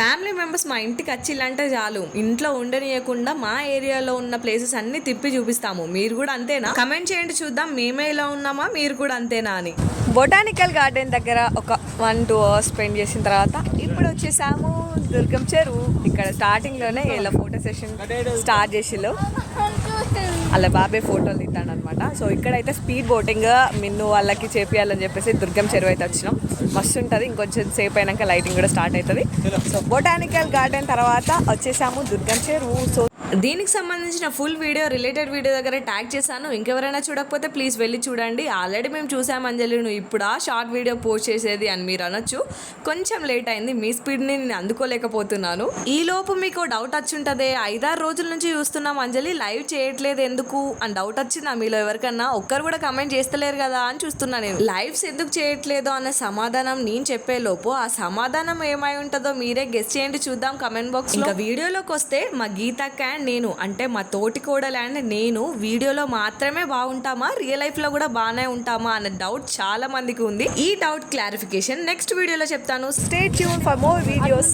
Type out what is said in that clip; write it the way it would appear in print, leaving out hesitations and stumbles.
Family members మా ఇంటికి వచ్చిల్లంటే చాలు ఇంట్లో ఉండనియకుండా మా ఏరియాలో ఉన్న ప్లేసెస్ అన్ని తిప్పి చూపిస్తాము. మీరు కూడా అంతేనా? కమెంట్ చేయండి చూద్దాం మేమే ఇలా ఉన్నామా, మీరు కూడా అంతేనా అని. బొటానికల్ గార్డెన్ దగ్గర ఒక 1-2 అవర్స్ స్పెండ్ చేసిన తర్వాత ఇప్పుడు వచ్చేసాము దుర్గం చెరువు. ఇక్కడ స్టార్టింగ్ లోనే ఇలా ఫోటో సెషన్ స్టార్ట్ చేసిళ్ళు. అలా బాబాయ్ ఫోటోలు తిట్టాడు అనమాట. సో ఇక్కడైతే స్పీడ్ బోటింగ్ మిన్ను వాళ్ళకి చేపియాలని చెప్పేసి దుర్గం చెరువు అయితే వచ్చినాం. మస్తు ఉంటుంది. ఇంకొంచెం సేపు అయినాక లైటింగ్ కూడా స్టార్ట్ అవుతుంది. సో బొటానికల్ గార్డెన్ తర్వాత వచ్చేసాము దుర్గం చెరువు. సో దీనికి సంబంధించిన ఫుల్ వీడియో రిలేటెడ్ వీడియో దగ్గర ట్యాగ్ చేశాను. ఇంకెవరైనా చూడకపోతే ప్లీజ్ వెళ్ళి చూడండి. ఆల్రెడీ మేము చూసాం అంజలి, నువ్వు ఇప్పుడు ఆ షార్ట్ వీడియో పోస్ట్ చేసేది అని మీరు అనొచ్చు. కొంచెం లేట్ అయింది, మీ స్పీడ్ని నేను అందుకోలేకపోతున్నాను. ఈ లోపు మీకు డౌట్ వచ్చుంటుంది, 5-6 రోజుల నుంచి చూస్తున్నాం అంజలి లైవ్ చేయట్లేదు ఎందుకు అని డౌట్ వచ్చిందా మీలో ఎవరికన్నా? ఒక్కరు కూడా కమెంట్ చేస్తలేరు కదా అని చూస్తున్నా నేను. లైవ్స్ ఎందుకు చేయట్లేదు అన్న సమాధానం నేను చెప్పే లోపు ఆ సమాధానం ఏమై ఉంటుందో మీరే గెస్ చేయండి చూద్దాం కమెంట్ బాక్స్. ఇంకా వీడియోలోకి వస్తే మా గీతక్క అండ్ నేను, అంటే మా తోటి కోడలు అండ్ నేను వీడియోలో మాత్రమే బాగుంటామా, రియల్ లైఫ్ లో కూడా బాగానే ఉంటామా అనే డౌట్ చాలా మందికి ఉంది. ఈ డౌట్ క్లారిఫికేషన్ నెక్స్ట్ వీడియోలో చెప్తాను. Stay tune for more videos.